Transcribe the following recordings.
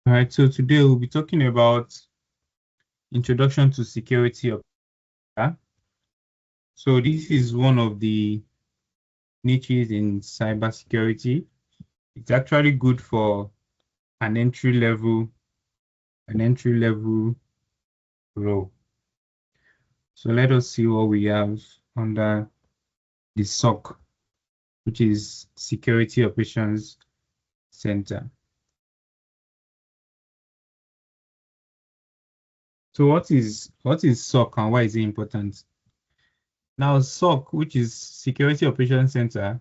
All right, so today we'll be talking about introduction to security of data. So this is one of the niches in cybersecurity. It's actually good for an entry level role. So let us see what we have under the SOC, which is Security Operations Center. So what is SOC and why is it important? Now, SOC, which is Security Operations Center,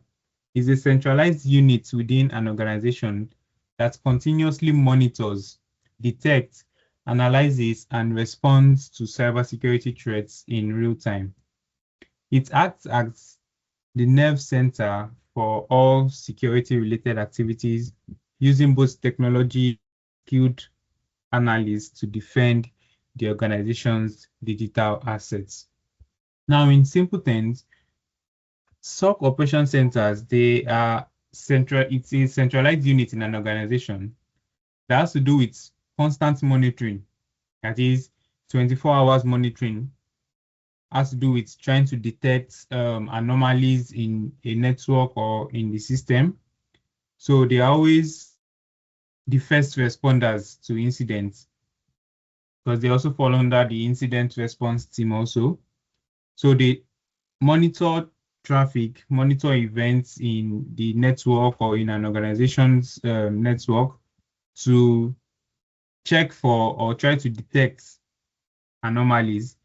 is a centralized unit within an organization that continuously monitors, detects, analyzes, and responds to cybersecurity threats in real time. It acts as the nerve center for all security-related activities, using both technology and skilled analysts to defend the organization's digital assets. Now, in simple terms, SOC operation centers, they are it's a centralized unit in an organization that has to do with constant monitoring. That is 24 hours monitoring, has to do with trying to detect anomalies in a network or in the system. So they are always the first responders to incidents because they also fall under the incident response team also. So they monitor traffic, monitor events in the network or in an organization's network to check for or try to detect anomalies.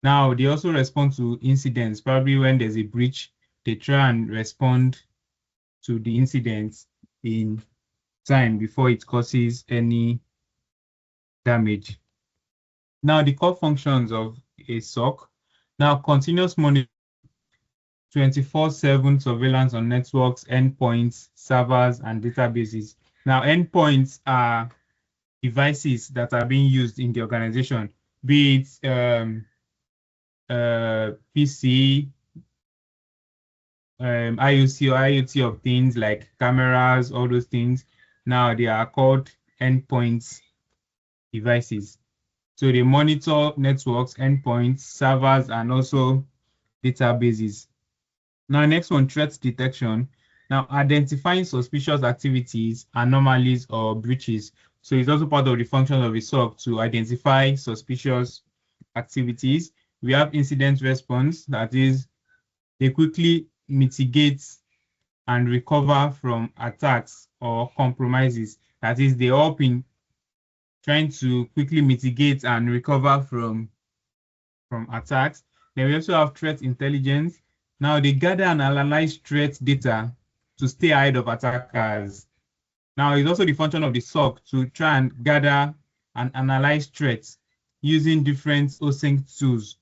Now, they also respond to incidents. Probably when there's a breach, they try and respond to the incidents in time before it causes any damage. Now, the core functions of a SOC. Now, continuous monitoring, 24/7 surveillance on networks, endpoints, servers, and databases. Now, endpoints are devices that are being used in the organization, be it PC, IOC or IoT of things like cameras, all those things. Now, they are called endpoints devices. So they monitor networks, endpoints, servers, and also databases. Now, next one, threat detection. Now, identifying suspicious activities, anomalies, or breaches. So it's also part of the function of a SOC to identify suspicious activities. We have incident response, that is, they quickly mitigate and recover from attacks or compromises. That is, they help in trying to quickly mitigate and recover from attacks. Then we also have threat intelligence. Now they gather and analyze threat data to stay ahead of attackers. Now it's also the function of the SOC to try and gather and analyze threats using different OSINT tools.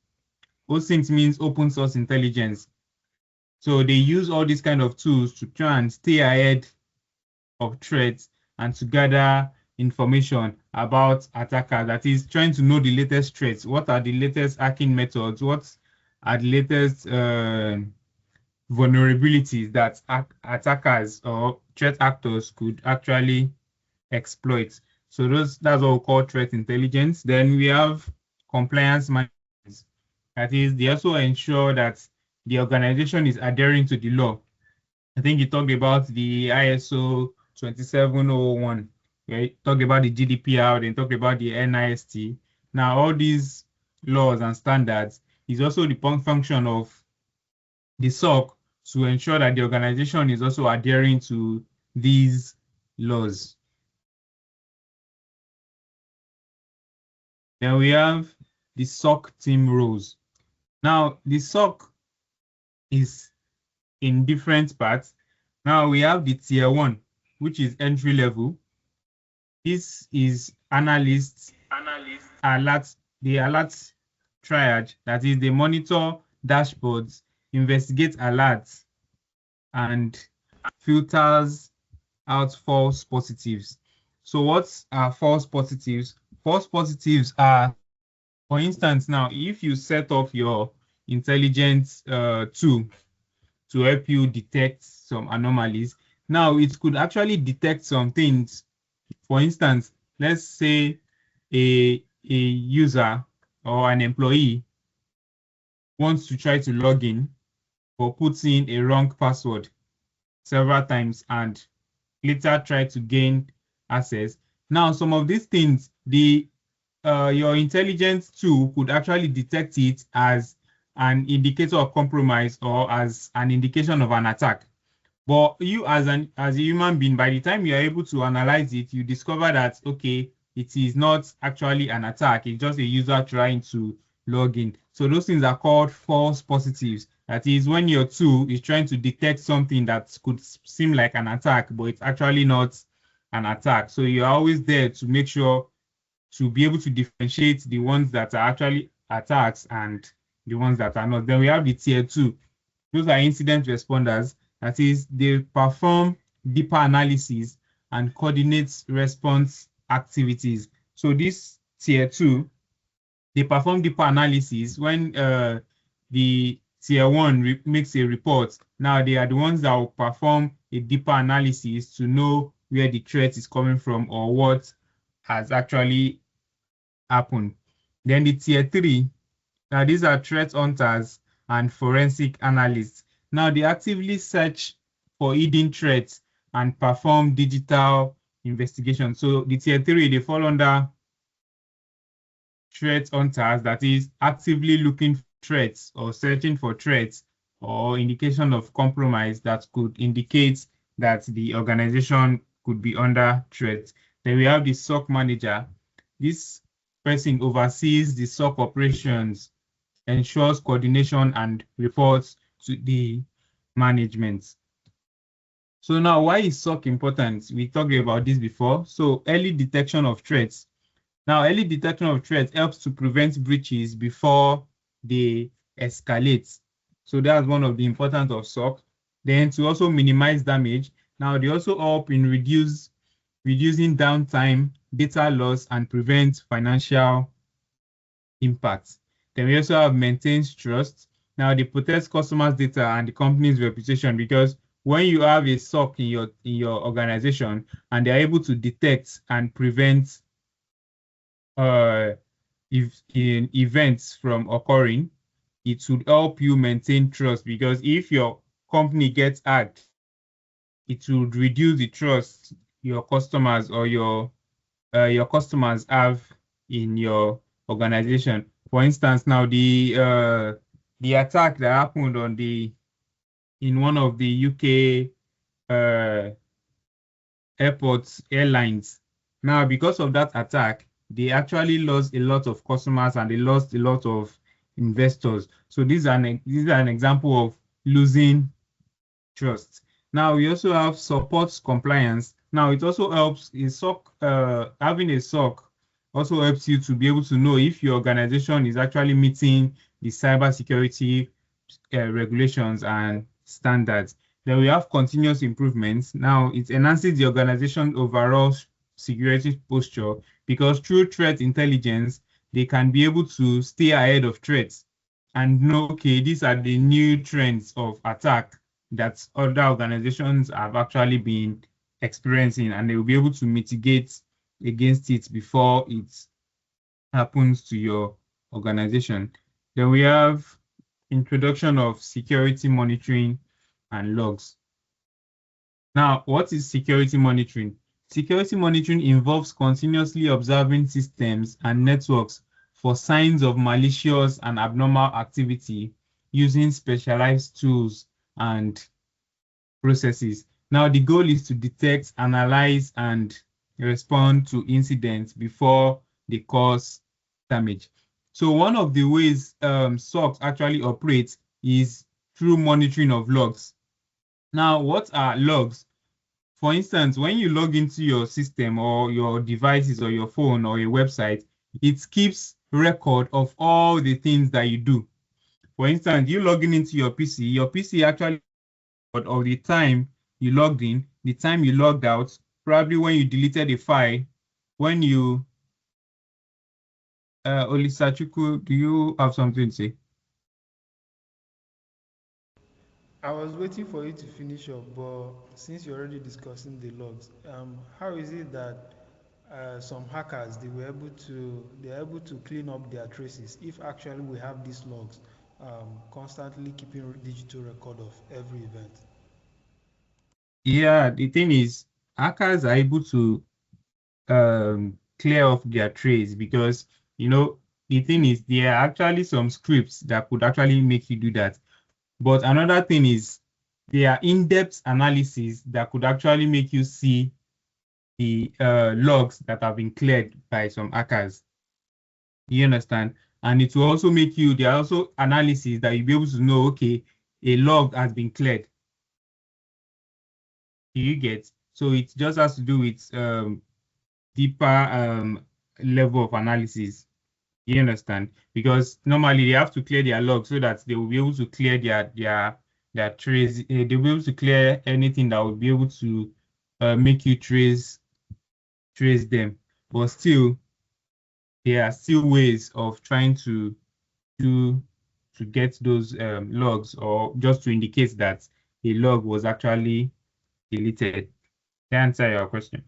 OSINT means open source intelligence. So they use all these kind of tools to try and stay ahead of threats and to gather information about attackers. That is, trying to know the latest threats. What are the latest hacking methods? What are the latest vulnerabilities that attackers or threat actors could actually exploit? So that's what we call threat intelligence. Then we have compliance management. That is, they also ensure that the organization is adhering to the law. I think you talked about the ISO 27001, right? Talked about the GDPR, then talked about the NIST. Now, all these laws and standards is also the function of the SOC to ensure that the organization is also adhering to these laws. Then we have the SOC team roles. Now, the SOC is in different parts. Now we have the tier 1, which is entry level. This is analysts, alerts, the alerts triad. That is, they monitor dashboards, investigate alerts, and filters out false positives. So what are false positives? False positives are, for instance, now, if you set up your intelligence tool to help you detect some anomalies, now it could actually detect some things. For instance, let's say a user or an employee wants to try to log in but puts in a wrong password several times and later try to gain access. Now, some of these things, the your intelligence tool could actually detect it as an indicator of compromise or as an indication of an attack. But you as a human being, by the time you are able to analyze it, you discover that okay, it is not actually an attack, it's just a user trying to log in. So those things are called false positives. That is when your tool is trying to detect something that could seem like an attack, but it's actually not an attack. So you're always there to make sure to be able to differentiate the ones that are actually attacks and the ones that are not. Then we have the tier two. Those are incident responders. That is, they perform deeper analysis and coordinates response activities. So this tier two, they perform deeper analysis when the tier one makes a report. Now they are the ones that will perform a deeper analysis to know where the threat is coming from or what has actually happened. Then the tier three, now these are threat hunters and forensic analysts. Now they actively search for hidden threats and perform digital investigation. So the tier three, they fall under threat hunters, that is actively looking for threats or searching for threats or indication of compromise that could indicate that the organization could be under threat. Then we have the SOC manager. This person oversees the SOC operations, ensures coordination and reports to the management. So now, why is SOC important? We talked about this before. So early detection of threats. Now, early detection of threats helps to prevent breaches before they escalate. So that's one of the importance of SOC. Then to also minimize damage. Now, they also help in reducing downtime, data loss, and prevent financial impact. Then we also have maintains trust. Now they protect customers' data and the company's reputation, because when you have a SOC in your organization and they are able to detect and prevent uh if in events from occurring, it would help you maintain trust, because if your company gets hacked, it would reduce the trust your customers or your customers have in your organization. For instance, now the attack that happened on the in one of the UK uh, airports airlines. Now, because of that attack, they actually lost a lot of customers and they lost a lot of investors. So these are an example of losing trust. Now we also have supports compliance. Now it also helps in SOC, having a SOC also helps you to be able to know if your organization is actually meeting the cybersecurity regulations and standards. Then we have continuous improvements. Now it enhances the organization's overall security posture, because through threat intelligence, they can be able to stay ahead of threats and know, okay, these are the new trends of attack that other organizations have actually been experiencing, and they will be able to mitigate against it before it happens to your organization. Then we have introduction of security monitoring and logs. Now, what is security monitoring? Security monitoring involves continuously observing systems and networks for signs of malicious and abnormal activity using specialized tools and processes. Now, the goal is to detect, analyze, and respond to incidents before they cause damage. So one of the ways SOCs actually operate is through monitoring of logs. Now, what are logs? For instance, when you log into your system or your devices or your phone or a website, it keeps record of all the things that you do. For instance, you logging into your PC actually of the time you logged in, the time you logged out, probably when you deleted a file, when you Olisachuku, do you have something to say? I was waiting for you to finish up, but since you're already discussing the logs, how is it that some hackers they're able to clean up their traces if actually we have these logs constantly keeping digital record of every event. Yeah, the thing is, hackers are able to clear off their trace because, the thing is, there are actually some scripts that could actually make you do that. But another thing is, there are in-depth analysis that could actually make you see the logs that have been cleared by some hackers. You understand? And it will also there are also analysis that you'll be able to know, okay, a log has been cleared. Do you get? So it just has to do with deeper level of analysis. You understand? Because normally they have to clear their log so that they will be able to clear their trace. They'll be able to clear anything that will be able to make you trace them. But still, there are still ways of trying to do to get those logs, or just to indicate that a log was actually deleted. To answer your question.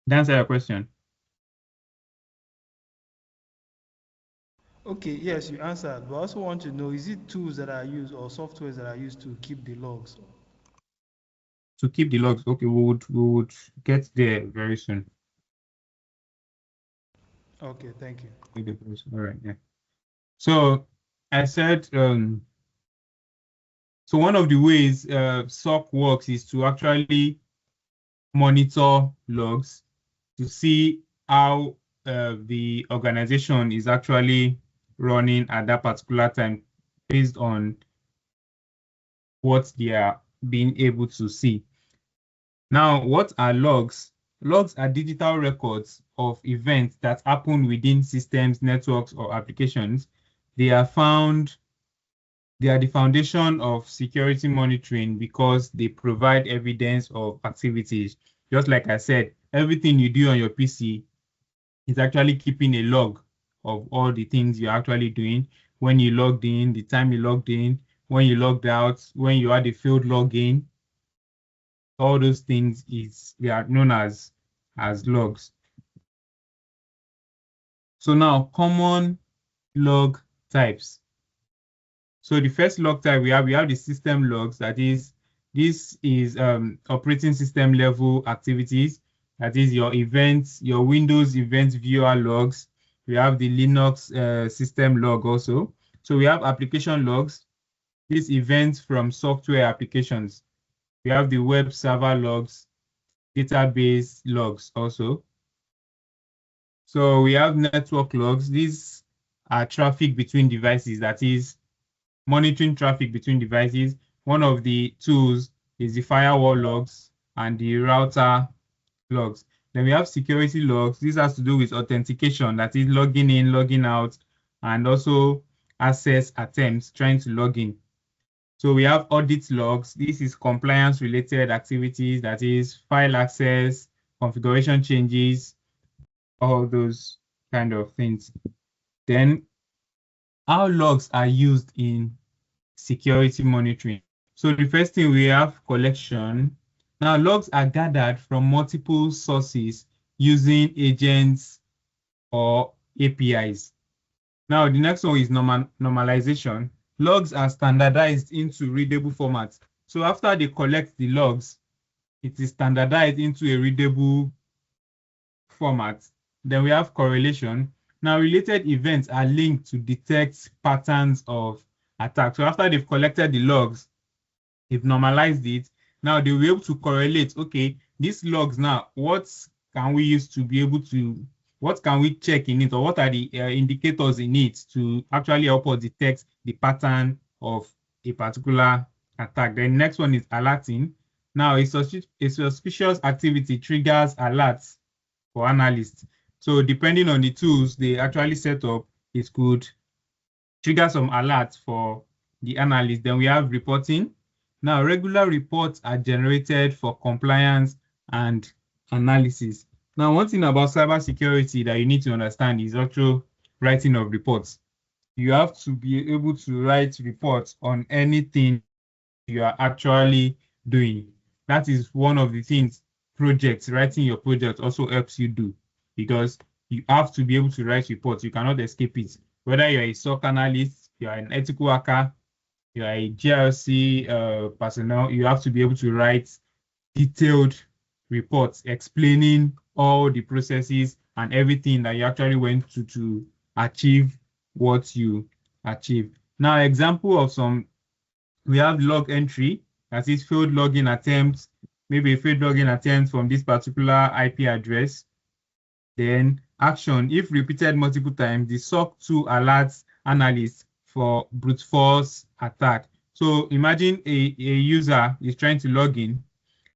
To answer your question. Okay, yes, you answered, but I also want to know, is it tools that are used or softwares that are used to keep the logs? To keep the logs, okay, we would get there very soon. Okay, thank you. All right, yeah. So I said, so one of the ways SOC works is to actually monitor logs to see how the organization is actually running at that particular time based on what they are being able to see. Now, what are logs? Logs are digital records of events that happen within systems, networks, or applications. They are the foundation of security monitoring because they provide evidence of activities. Just like I said, everything you do on your PC is actually keeping a log of all the things you're actually doing. When you logged in, the time you logged in, when you logged out, when you had a failed login, all those things they are known as logs. So now common log types. So the first log type we have the system logs. This is operating system level activities. That is your events, your Windows event viewer logs. We have the Linux system log also. So we have application logs. These events from software applications. We have the web server logs, database logs also. So we have network logs. These are traffic between devices. That is monitoring traffic between devices. One of the tools is the firewall logs and the router logs. Then we have security logs. This has to do with authentication, that is logging in, logging out, and also access attempts trying to log in. So we have audit logs. This is compliance related activities, that is file access, configuration changes, all those kind of things. Then how logs are used in security monitoring. So the first thing we have collection. Now logs are gathered from multiple sources using agents or APIs. Now the next one is normalization. Logs are standardized into readable formats. So after they collect the logs, it is standardized into a readable format. Then we have correlation. Now related events are linked to detect patterns of attack. So after they've collected the logs, they've normalized it. Now they'll be able to correlate, okay, these logs now, what can we use to be able to, what can we check in it, or what are the indicators in it to actually help us detect the pattern of a particular attack. Then next one is alerting. Now a suspicious activity triggers alerts for analysts. So depending on the tools they actually set up, it could trigger some alerts for the analyst. Then we have reporting. Now, regular reports are generated for compliance and analysis. Now, one thing about cybersecurity that you need to understand is also writing of reports. you have to be able to write reports on anything you are actually doing. That is one of the things writing your project also helps you do, because you have to be able to write reports. You cannot escape it. Whether you're a SOC analyst, you're an ethical hacker, you're a GRC personnel, you have to be able to write detailed reports explaining all the processes and everything that you actually went to achieve what you achieve. Now, example of some, we have log entry, that is failed login attempts, maybe a failed login attempt from this particular IP address. Then action, if repeated multiple times, the SOC 2 alerts analysts for brute force attack. So imagine a user is trying to log in.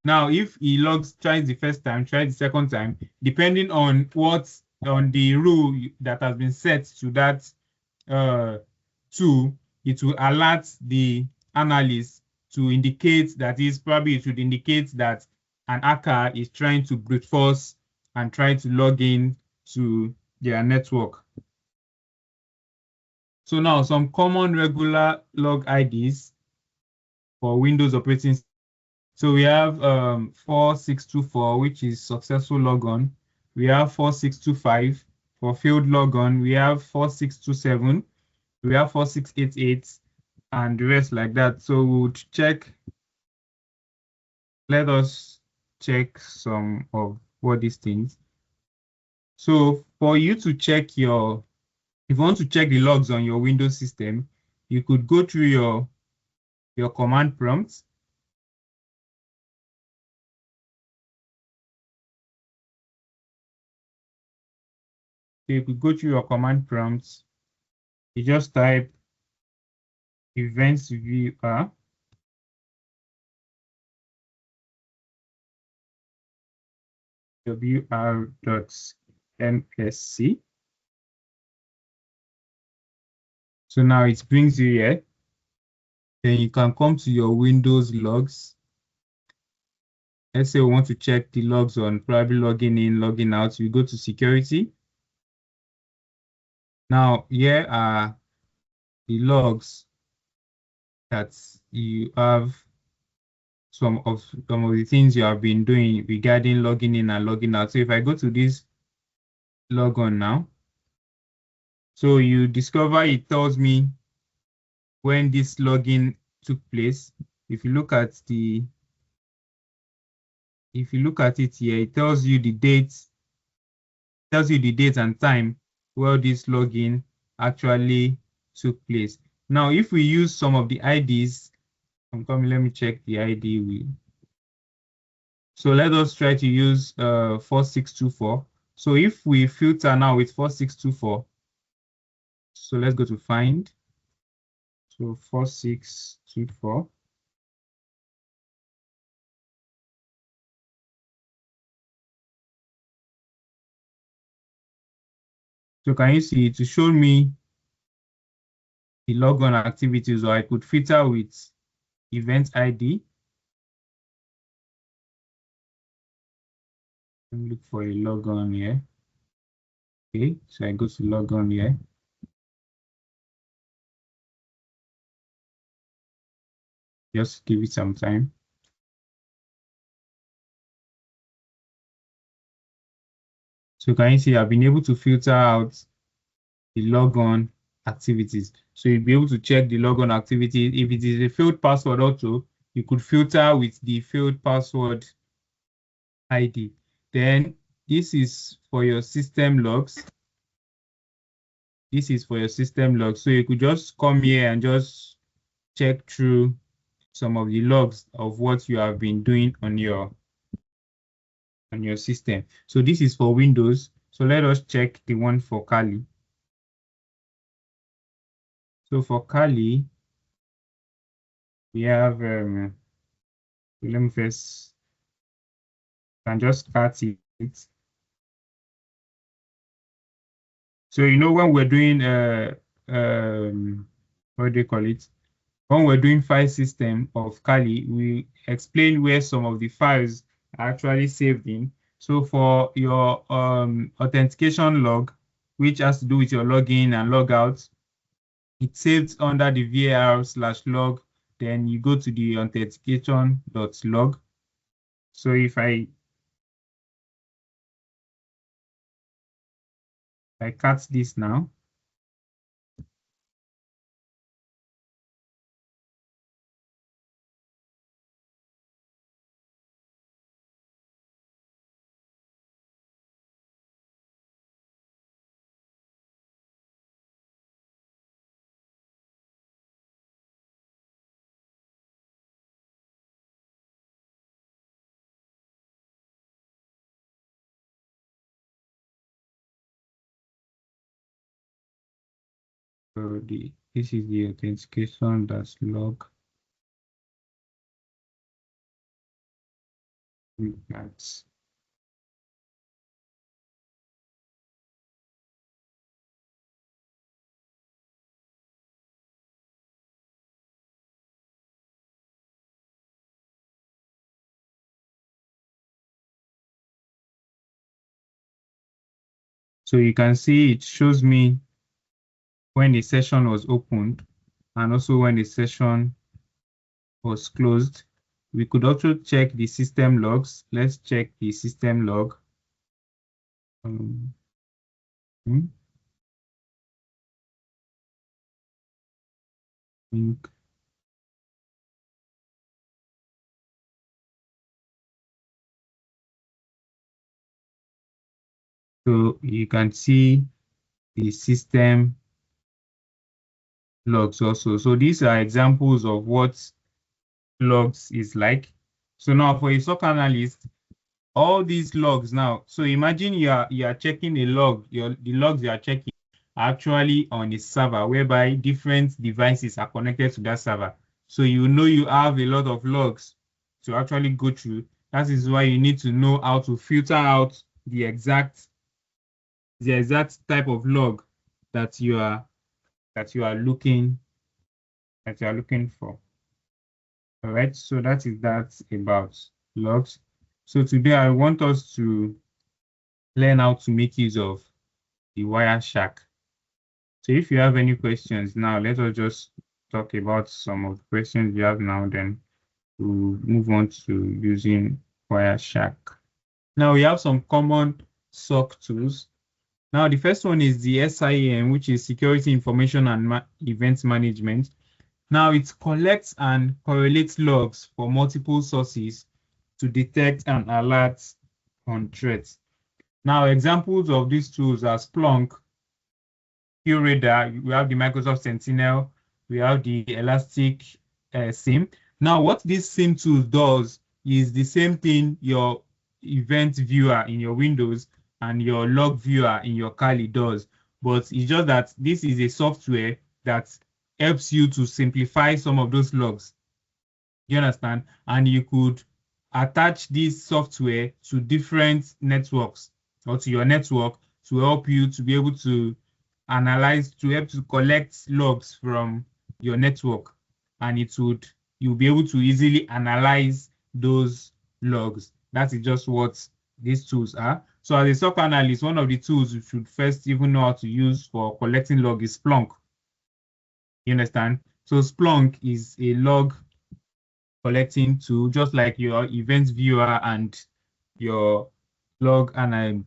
Now, if he tries the first time, tries the second time, depending on on the rule that has been set to that tool, it will alert the analyst to indicate that it would indicate that an hacker is trying to brute force and try to log in to their network. So now some common regular log IDs for Windows operating system. So we have 4624, which is successful logon. We have 4625 for failed logon. We have 4627. We have 4688 and the rest like that. So we'll check. Let us check some of what these things. So for you to check if you want to check the logs on your Windows system, you could go through your command prompts. So you could go through your command prompts. You just type events viewer wr.msc. So now it brings you here. Then you can come to your Windows logs. Let's say we want to check the logs on probably logging in, logging out. We go to security. Now here are the logs that you have, some of the things you have been doing regarding logging in and logging out. So if I go to this log on now, so you discover it tells me when this login took place. If you look at it here, it tells you the date and time where this login actually took place. Now, if we use some of the IDs, let me check the ID. So let us try to use 4624. So if we filter now with 4624, so let's go to find. So 4624. So can you see to show me the logon activities, or I could filter with event ID. Let me look for a logon here. Okay, so I go to logon here. Just give it some time. So can you see I've been able to filter out the logon activities. So you'll be able to check the logon activity. If it is a failed password also, you could filter with the failed password ID. Then this is for your system logs. This is for your system logs. So you could just come here and just check through some of the logs of what you have been doing on your system. So this is for Windows. So let us check the one for Kali. So for Kali, we have, let me first, can just start it. So, when we're doing, what do you call it? When we're doing file system of Kali, we explain where some of the files are actually saved in. So for your authentication log, which has to do with your login and logout, It's saved under the var/log. Then you go to the authentication.log. So if I cut this now, so this is the authentication.log. That's so you can see it shows me when the session was opened and also when the session was closed. We could also check the system logs. Let's check the system log. Um, hmm, think. So you can see the system logs also. So these are examples of what logs is like. So now for a SOC analyst, all these logs now. So imagine you are checking a log. The logs you are checking are actually on a server whereby different devices are connected to that server. So you know you have a lot of logs to actually go through. That is why you need to know how to filter out the exact type of log that you are that you are looking for. All right. So that about logs. So today I want us to learn how to make use of the Wireshark. So if you have any questions now, let us just talk about some of the questions you have now, then we'll move on to using Wireshark. Now we have some common SOC tools. Now the first one is the SIEM, which is Security Information and Event Management. Now it collects and correlates logs for multiple sources to detect and alert on threats. Now examples of these tools are Splunk, QRadar, we have the Microsoft Sentinel, we have the Elastic SIEM. Now, what this SIEM tool does is the same thing your event viewer in your Windows and your log viewer in your Kali does, but it's just that this is a software that helps you to simplify some of those logs. You understand? And you could attach this software to different networks or to your network to help you to be able to analyze, to help to collect logs from your network. And you'll be able to easily analyze those logs. That is just what these tools are. So as a SOC analyst, one of the tools you should first even know how to use for collecting log is Splunk. You understand? So Splunk is a log collecting tool, just like your event viewer and your log, and I'm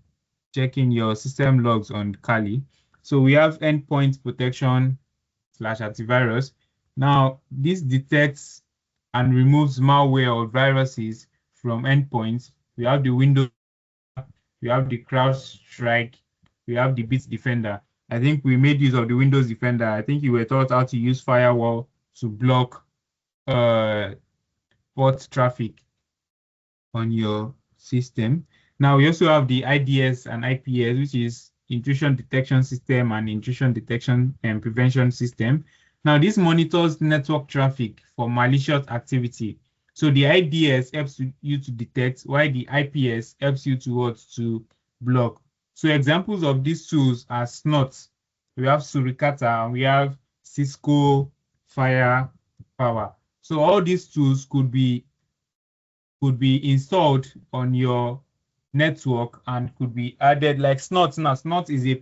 checking your system logs on Kali. So we have endpoint protection / antivirus. Now, this detects and removes malware or viruses from endpoints. We have the Windows, we have the CrowdStrike, we have the Bit Defender. I think we made use of the Windows Defender. I think you were taught how to use firewall to block uh, port traffic on your system. Now we also have the IDS and IPS, which is intrusion detection system and intrusion detection and prevention system. Now this monitors network traffic for malicious activity. So the IDS helps you to detect, while the IPS helps you to block. So examples of these tools are SNOT, we have Suricata, and we have Cisco Firepower. So all these tools could be installed on your network and could be added like Snot. Now, Snot is a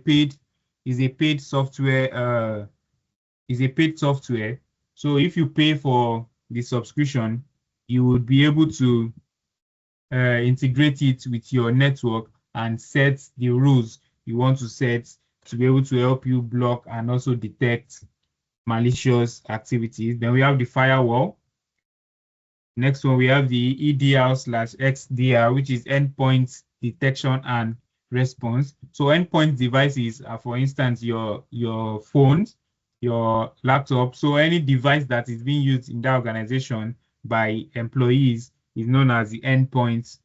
paid software is a paid software. So if you pay for the subscription, you would be able to integrate it with your network and set the rules you want to set to be able to help you block and also detect malicious activities. Then we have the firewall. Next one, we have the EDR/XDR, which is endpoint detection and response. So endpoint devices are, for instance, your phones, your laptop. So any device that is being used in that organization by employees is known as the endpoint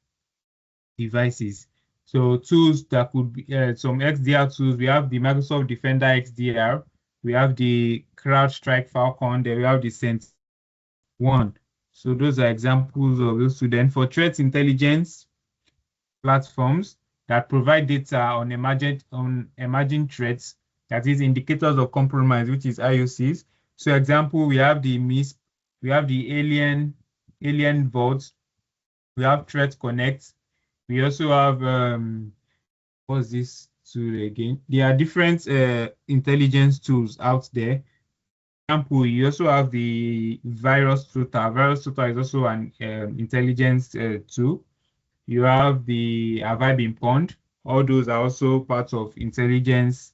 devices. So tools that could be some XDR tools. We have the Microsoft Defender XDR. We have the CrowdStrike Falcon. Then we have the One. So those are examples of those two. Then for threat intelligence platforms that provide data on emerging threats, that is indicators of compromise, which is IOCs. So example, we have the MISP, we have the Alien Vault, we have Threat Connect. We also have what's this tool again? There are different intelligence tools out there. Example, you also have the virus total. Virus total is also an intelligence tool. You have the Have I Been Pwned? All those are also part of intelligence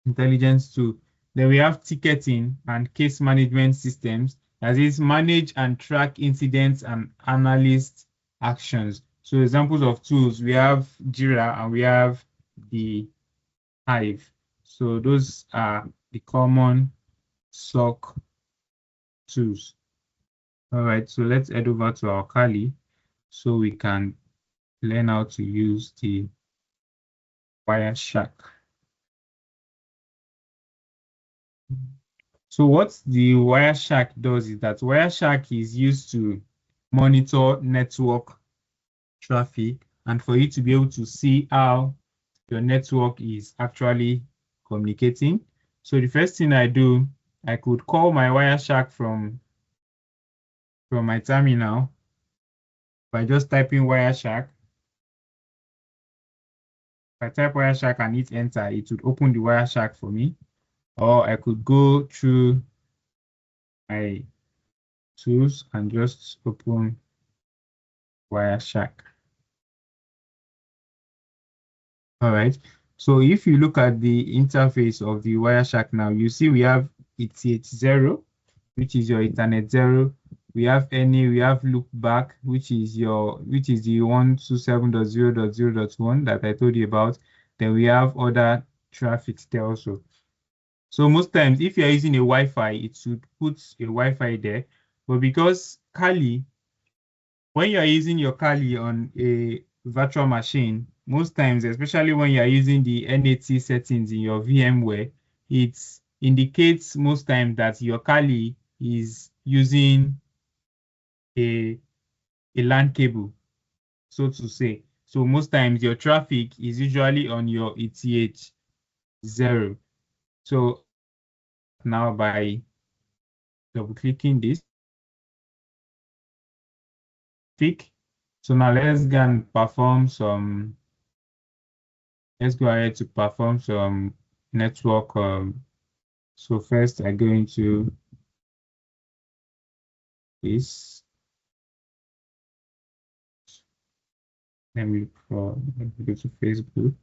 tool. Then we have ticketing and case management systems. That is manage and track incidents and analyst actions. So examples of tools, we have Jira and we have the Hive. So those are the common SOC tools. All right, so let's head over to our Kali so we can learn how to use the Wireshark. So what the Wireshark does is that Wireshark is used to monitor network traffic and for you to be able to see how your network is actually communicating. So the first thing I do, I could call my Wireshark from my terminal by just typing Wireshark. If I type Wireshark and hit enter, it would open the Wireshark for me. Or I could go through my tools and just open Wireshark. All right. So if you look at the interface of the Wireshark now, you see we have ETH0, which is your Ethernet 0. We have we have loopback, which is the 127.0.0.1 that I told you about. Then we have other traffic there also. So most times, if you're using a Wi-Fi, it should put a Wi-Fi there. But because Kali, when you are using your Kali on a virtual machine, most times, especially when you are using the NAT settings in your VMware, it indicates most times that your Kali is using a LAN cable, so to say. So most times your traffic is usually on your ETH0. So now by double clicking this, pick. So now let's go and perform some, let's go ahead to perform some network. So first I go into this. Let me go to Facebook.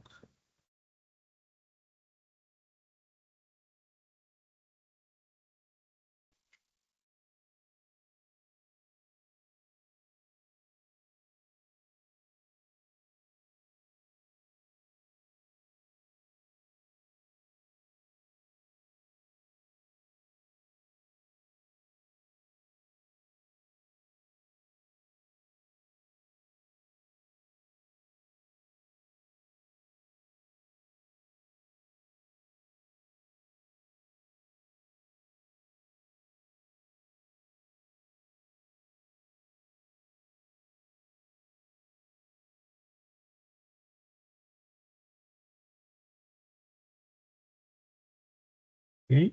Okay.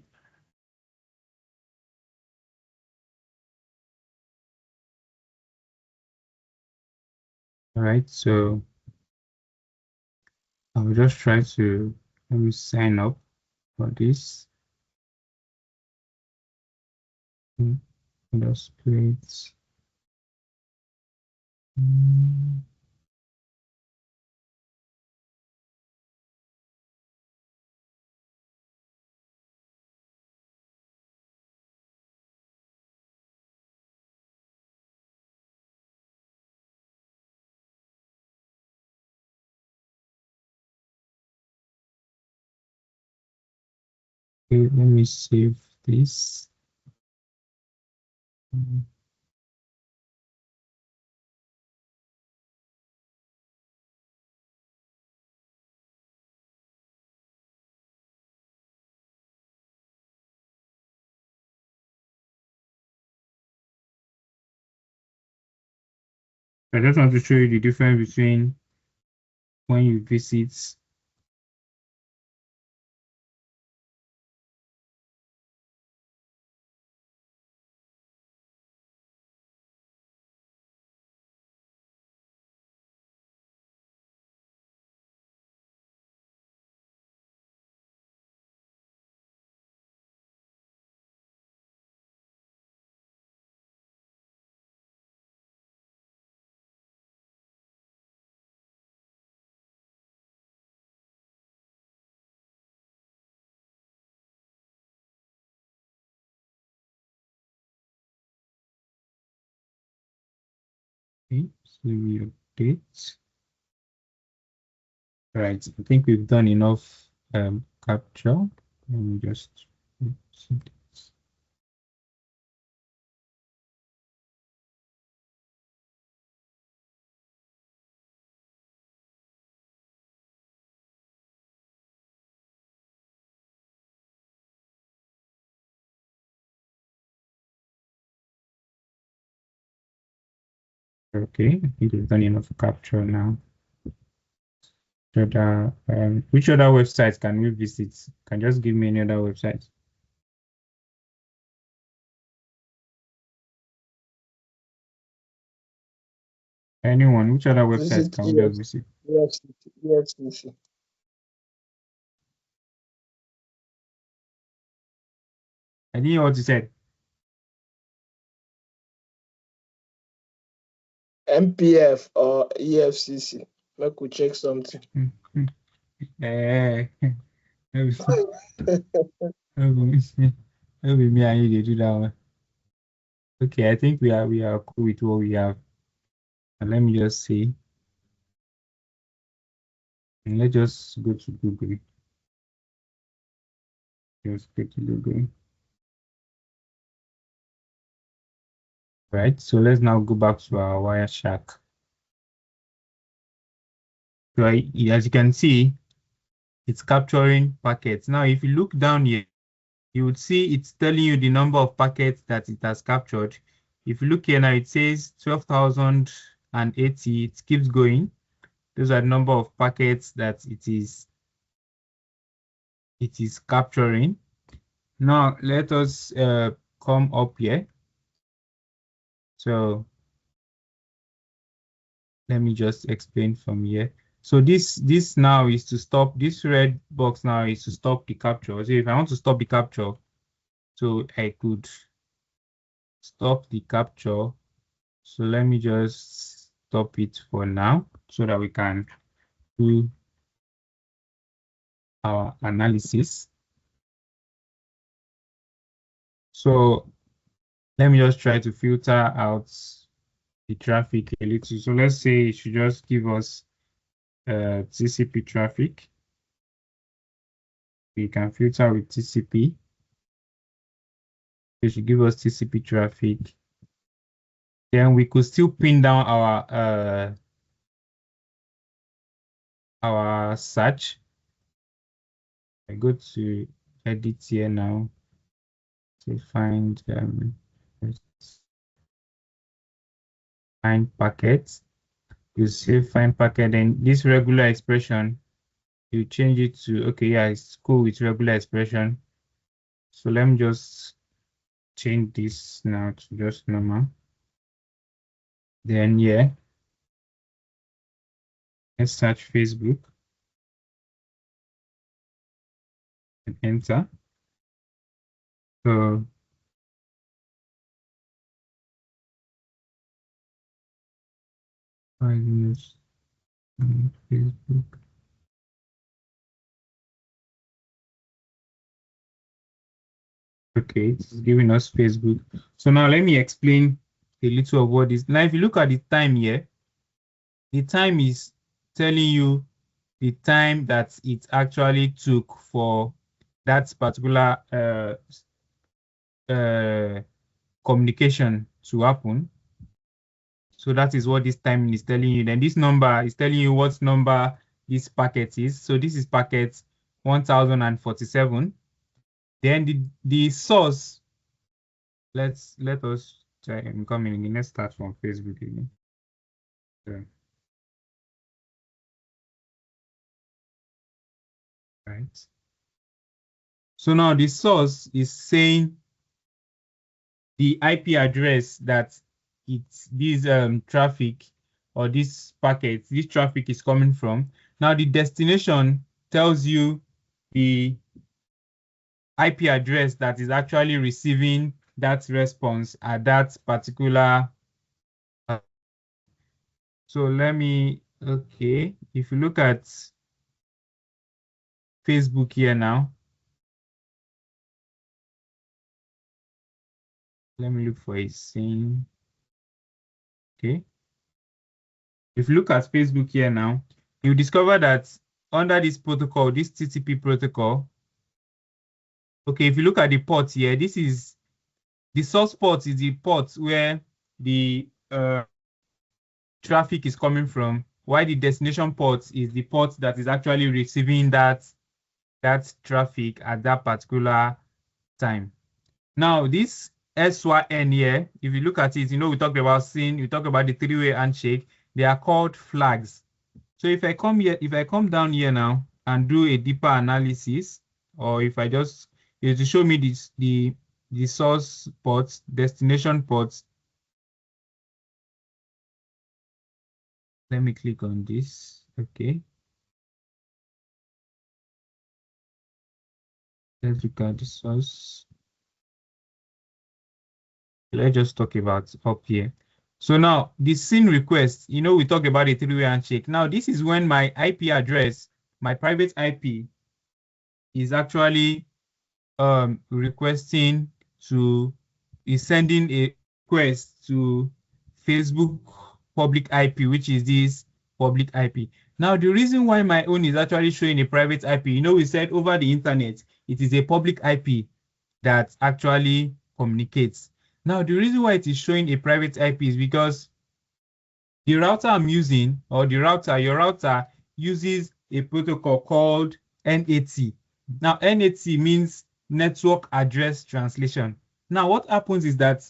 All right. So I will just try to let me sign up for this. Just create. Okay, let me save this. I just want to show you the difference between when you visit. Okay, so we update. Right, I think we've done enough capture. Let me just see this. Okay, I think we've done enough capture now. Which other websites can we visit? Can just give me any other websites. Anyone, which other websites Visit can we just visit? EFCC. I didn't hear what you said. MPF or EFCC. Make we check something. Eh, maybe maybe me and you they do that one. Okay, I think we are cool with what we have. And let me just see. And let's just go to Google. Just go to Google. Right. So let's now go back to our Wireshark. So as you can see, it's capturing packets. Now, if you look down here, you would see it's telling you the number of packets that it has captured. If you look here now, it says 12,080. It keeps going. Those are the number of packets that it is capturing. Now let us come up here. So let me just explain from here. So this now is to stop, this red box now is to stop the capture. So if I want to stop the capture, so I could stop the capture. So let me just stop it for now so that we can do our analysis. So let me just try to filter out the traffic a little. So let's say it should just give us TCP traffic. We can filter with TCP. It should give us TCP traffic. Then we could still pin down our search. I go to edit here now to find packets. You say find packet, and this regular expression, you change it to, okay, yeah, it's cool with regular expression. So let me just change this now to just normal. Then yeah, let's search Facebook and enter. So News on Facebook. Okay, it's giving us Facebook. So now let me explain a little of what is. Now, if you look at the time here, the time is telling you the time that it actually took for that particular communication to happen. So that is what this time is telling you. Then this number is telling you what number this packet is. So this is packet 1047. Then the source, let us try and come in again. Let's start from Facebook again. Right. So now the source is saying the IP address that it's this traffic or this packet, this traffic is coming from. Now the destination tells you the IP address that is actually receiving that response at that particular. So let me, okay, if you look at Facebook here now, let me look for a scene. Okay. If you look at Facebook here now, you discover that under this protocol, this TCP protocol, okay, if you look at the port here, this is the source port is the port where the traffic is coming from, while the destination port is the port that is actually receiving that traffic at that particular time. Now, this SYN here, if you look at it, we talked about SYN, we talked about the three-way handshake. They are called flags. So if I come here, if I come down here now and do a deeper analysis, or if I just to show me this the source ports, destination ports. Let me click on this. Okay. Let's look at the source. Let's just talk about up here. So now the SYN request, we talk about a three-way handshake. Now this is when my IP address, my private IP, is actually requesting is sending a request to Facebook public IP, which is this public IP. Now the reason why my own is actually showing a private IP, we said over the internet, it is a public IP that actually communicates. Now, the reason why it is showing a private IP is because the router I'm using, or your router uses a protocol called NAT. Now, NAT means network address translation. Now, what happens is that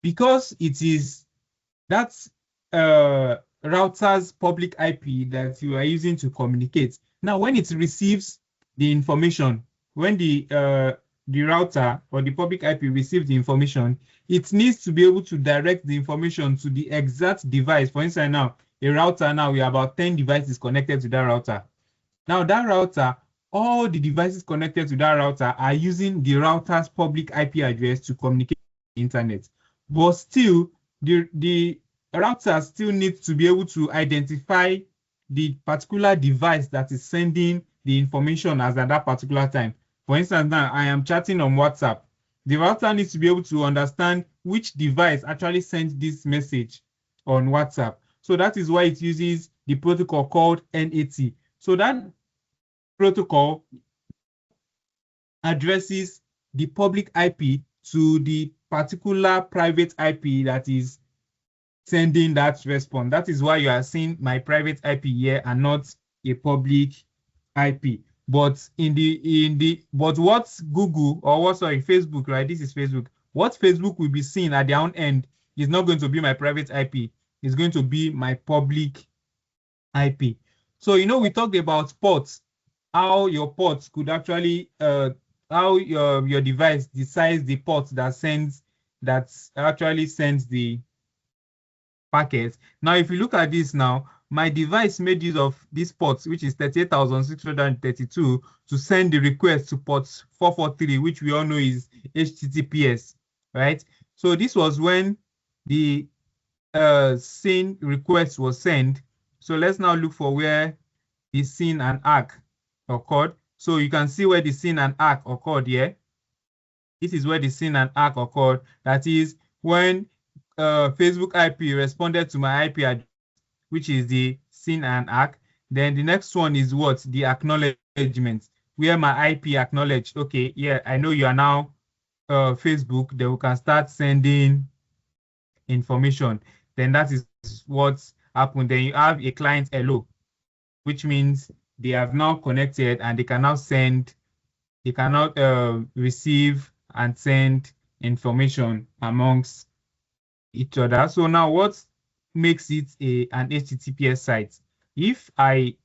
because it is that router's public IP that you are using to communicate, now when it receives the information, when the router or the public IP receives the information, it needs to be able to direct the information to the exact device. For instance, now, a router, now we have about 10 devices connected to that router. Now, that router, all the devices connected to that router are using the router's public IP address to communicate with the internet. But still, the router still needs to be able to identify the particular device that is sending the information as at that particular time. For instance, now I am chatting on WhatsApp. The router needs to be able to understand which device actually sent this message on WhatsApp. So that is why it uses the protocol called NAT. So that protocol addresses the public IP to the particular private IP that is sending that response. That is why you are seeing my private IP here and not a public IP. But but what Google or what Facebook, right? This is Facebook. What Facebook will be seeing at their own end is not going to be my private IP. It's going to be my public IP. So we talked about ports, how your ports could actually how your device decides the port that actually sends the packet. Now, if you look at this now, my device made use of this port, which is 38,632, to send the request to port 443, which we all know is HTTPS, right? So this was when the SYN request was sent. So let's now look for where the SYN and ACK occurred. So you can see where the SYN and ACK occurred here. This is where the SYN and ACK occurred. That is when Facebook IP responded to my IP address, which is the SYN and ACK. Then the next one is what? The acknowledgement, where my IP acknowledged, okay, yeah, I know you are now Facebook. Then we can start sending information. Then that is what happened. Then you have a client hello, which means they have now connected and they can now send, they can now receive and send information amongst each other. So now what makes it an HTTPS site? If I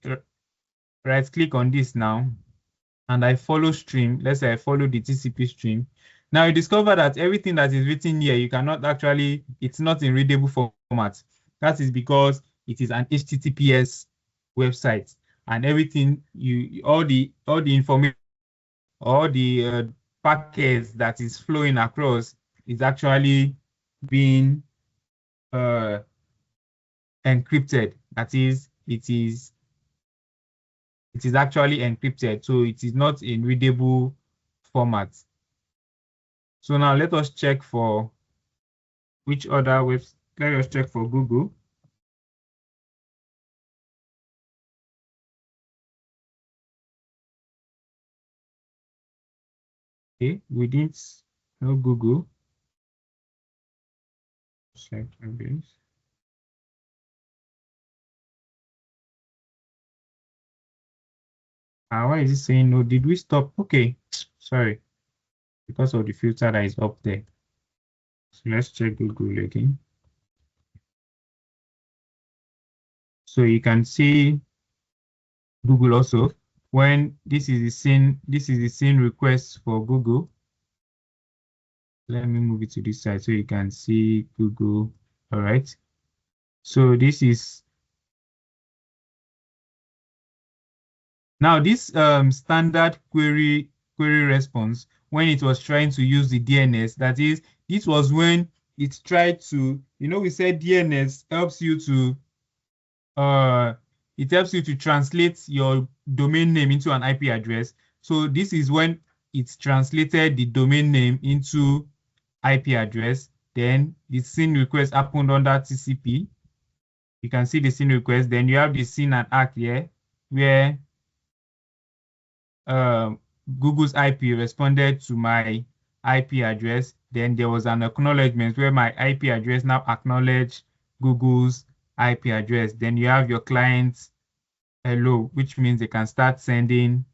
right click on this now and I follow stream, let's say I follow the TCP stream, now you discover that everything that is written here, you cannot actually, it's not in readable format. That is because it is an HTTPS website, and everything, all the information, all the packets that is flowing across is actually being encrypted. That is, it is actually encrypted, so it is not in readable format. So now let us check for which other webs. Let us check for Google. Okay, we didn't know Google. Check this. Why is it saying no? Did we stop? Okay, sorry, because of the filter that is up there. So let's check Google again. So you can see Google also when this is the SYN request for Google. Let me move it to this side so you can see Google. All right. So this is now this standard query response when it was trying to use the DNS. That is, this was when it tried to, we said DNS helps you to it helps you to translate your domain name into an IP address. So this is when it's translated the domain name into IP address. Then the SYN request happened under TCP. You can see the SYN request. Then you have the SYN and ACK here, where Google's IP responded to my IP address. Then there was an acknowledgement where my IP address now acknowledged Google's IP address. Then you have your client hello, which means they can start sending.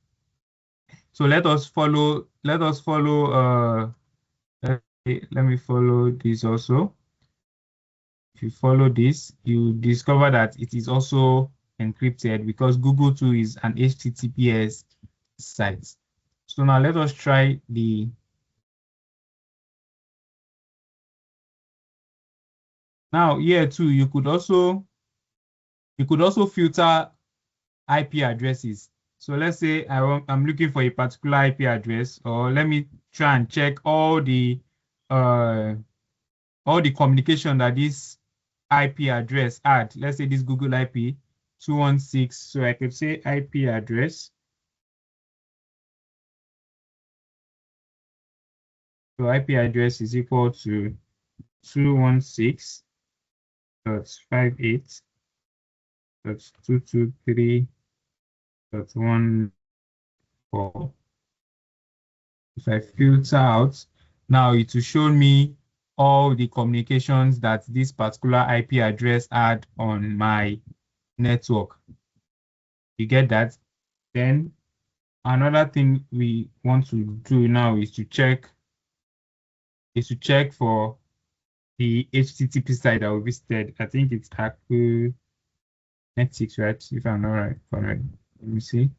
So let us follow, let me follow this also. If you follow this, you discover that it is also encrypted because Google too is an HTTPS site. So now let us try the now here too. You could also filter IP addresses. So let's say I'm looking for a particular IP address, or let me try and check all the communication that this IP address had. Let's say this Google IP 216. So I could say IP address. So IP address is equal to 216.58.223.14. If I filter out, now it will show me all the communications that this particular IP address had on my network. You get that? Then another thing we want to do now is to check for the HTTP site that we visited. I think it's Net6, right? If I'm not right, correct. Let me see.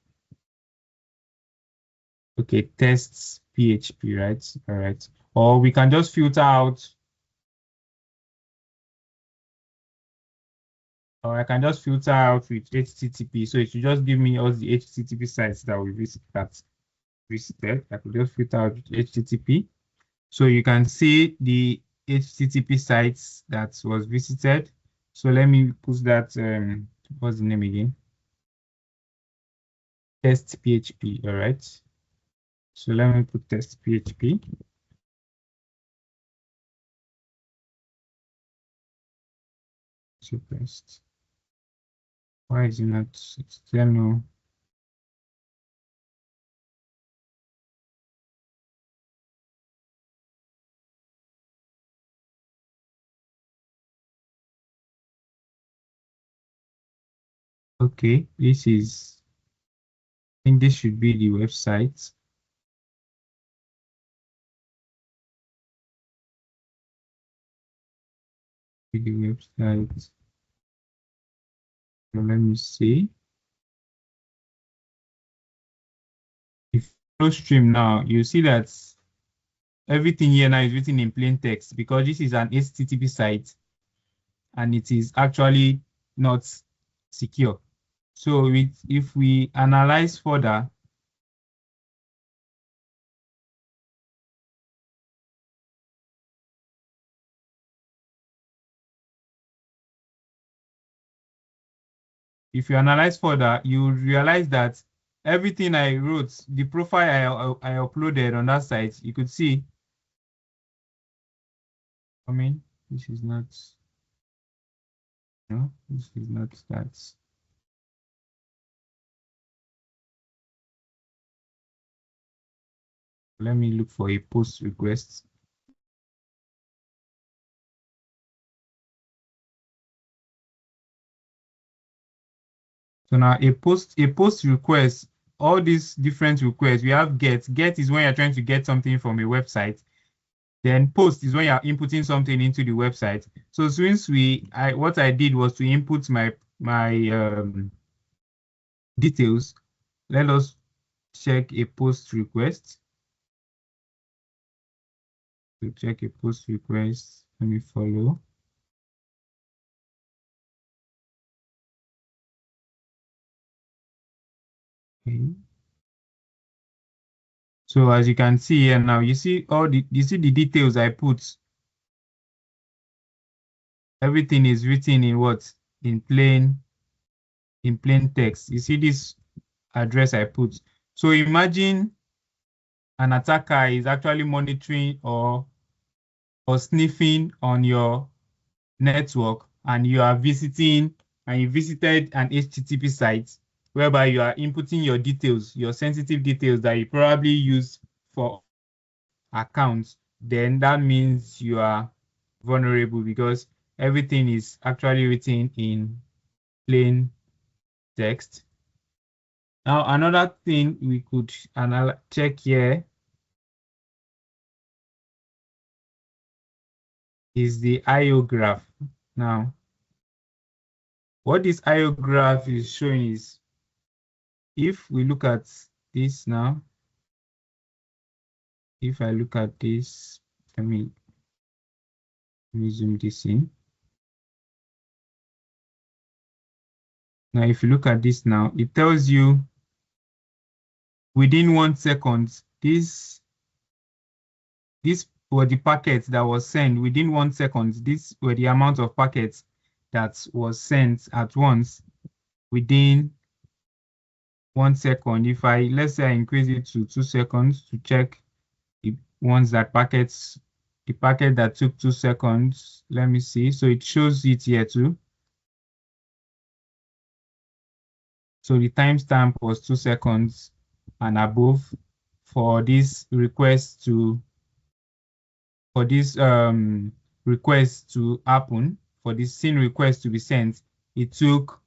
Okay, tests PHP, right? All right. Or we can just filter out. Or I can just filter out with HTTP. So it should just give me all the HTTP sites that we visited. I could just filter out with HTTP. So you can see the HTTP sites that was visited. So let me put that, what's the name again? Test PHP, all right. So let me put test PHP. So test. Why is it not? It's there no. Okay, this is, I think this should be the website. The website. So let me see. If you stream now, you see that everything here now is written in plain text because this is an HTTP site and it is actually not secure. So if we analyze further, you realize that everything I wrote, the profile I uploaded on that site, you could see. I mean, this is not, no, this is not that. Let me look for a post request. So now a post request, all these different requests, we have get. Get is when you're trying to get something from a website. Then post is when you're inputting something into the website. So since what I did was to input my details, let us check a post request. To check a post request, let me follow. Okay. So as you can see here now, you see the details I put. Everything is written in what? In plain text. You see this address I put. So imagine an attacker is actually monitoring or sniffing on your network and you visited an HTTP site whereby you are inputting your details, your sensitive details that you probably use for accounts, then that means you are vulnerable because everything is actually written in plain text. Now, another thing we could check here is the IO graph. Now, what this IO graph is showing is, if we look at this now, if I look at this, let me zoom this in. Now, if you look at this now, it tells you within 1 second, this were the packets that was sent within 1 second. This were the amount of packets that was sent at once within 1 second. If let's say I increase it to 2 seconds to check the ones that the packet that took 2 seconds, let me see. So it shows it here too. So the timestamp was 2 seconds and above for this request to happen, for this SYN request to be sent. It took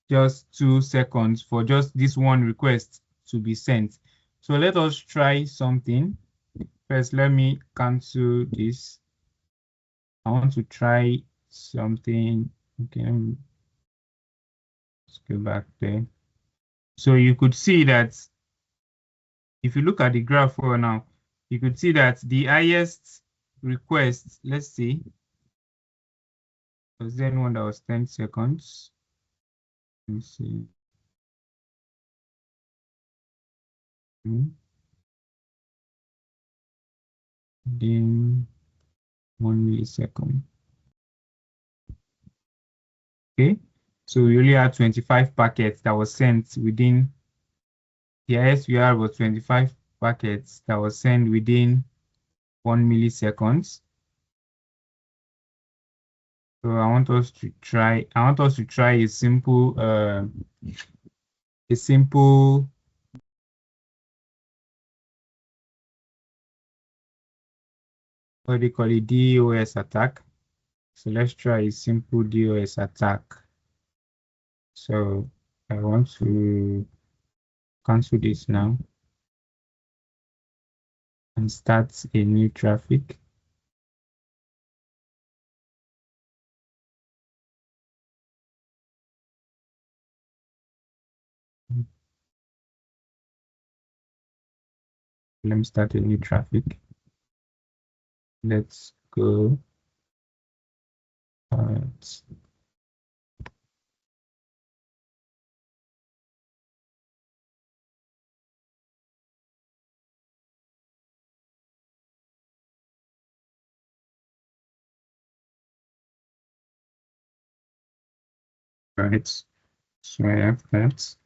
just 2 seconds for just this one request to be sent. So let us try something. First, let me cancel this. I want to try something. Okay, let's go back there. So you could see that if you look at the graph for now, you could see that the highest request, let's see, was there one that was 10 seconds? Let me see. Then 1 millisecond. Okay, so we only had 25 packets that was sent within the highest we had was 25 packets that was sent within 1 milliseconds. So I want us to try a simple what do you call it, DOS attack. So let's try a simple DOS attack. So I want to cancel this now and start a new traffic. Let me start a new traffic. Let's go. All right. Right. So I have that.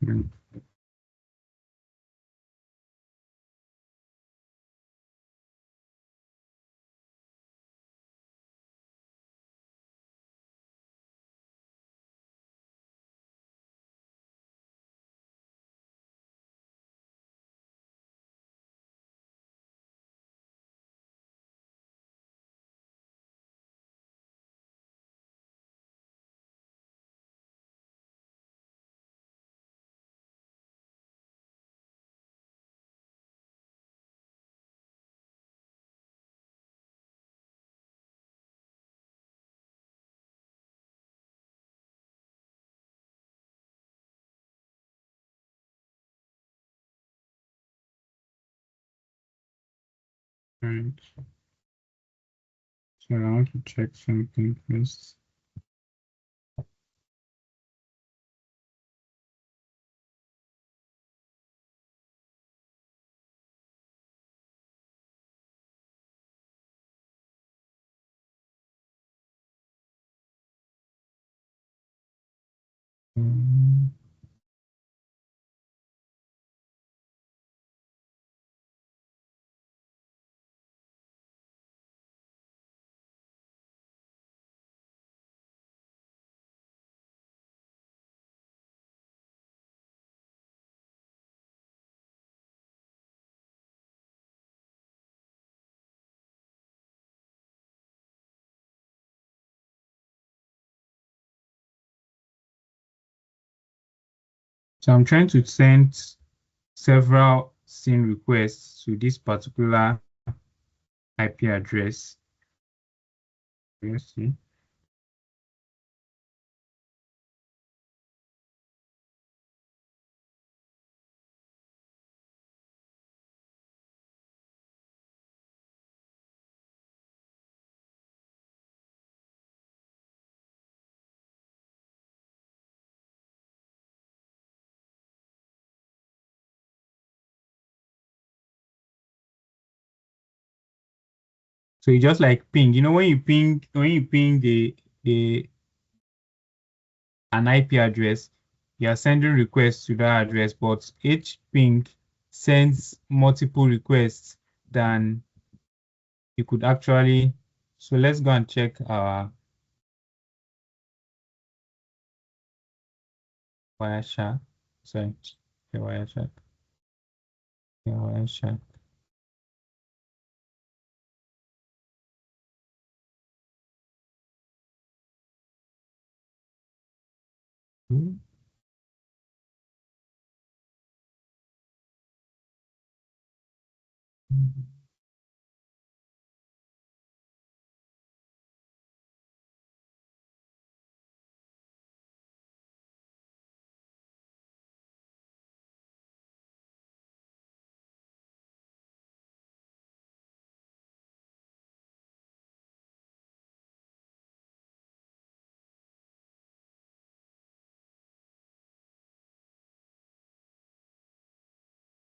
Right. So I want to check something first. Mm, So I'm trying to send several SYN requests to this particular IP address. Let's see. So you just like ping. You know when you ping the an IP address, you are sending requests to that address, but each ping sends multiple requests than you could actually. So let's go and check our Wireshark. Sorry, the Wireshark. The Wireshark. Hmm.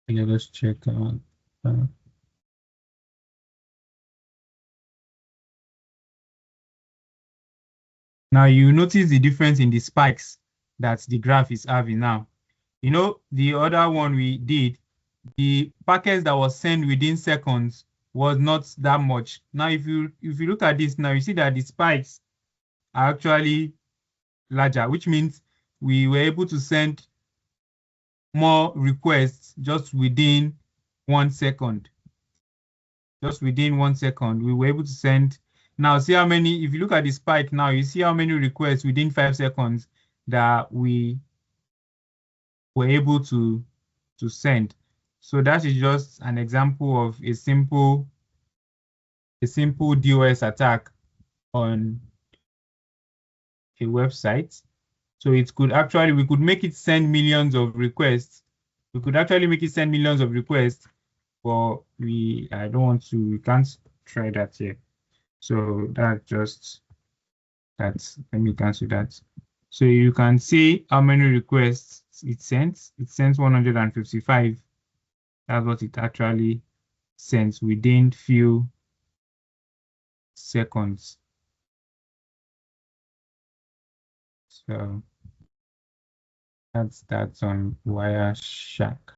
Let us check out. Now you notice the difference in the spikes that the graph is having now. You know, the other one we did, the packets that was sent within seconds was not that much. Now, if you look at this now, you see that the spikes are actually larger, which means we were able to send more requests just within 1 second. Just within 1 second, we were able to send. Now, see how many, if you look at the spike now, you see how many requests within 5 seconds that we were able to send. So that is just an example of a simple DOS attack on a website. So it could actually, we could make it send millions of requests. We could actually make it send millions of requests, but I don't want to, we can't try that here. So let me cancel that. So you can see how many requests it sends. It sends 155. That's what it actually sends within few seconds. So that's on Wireshark.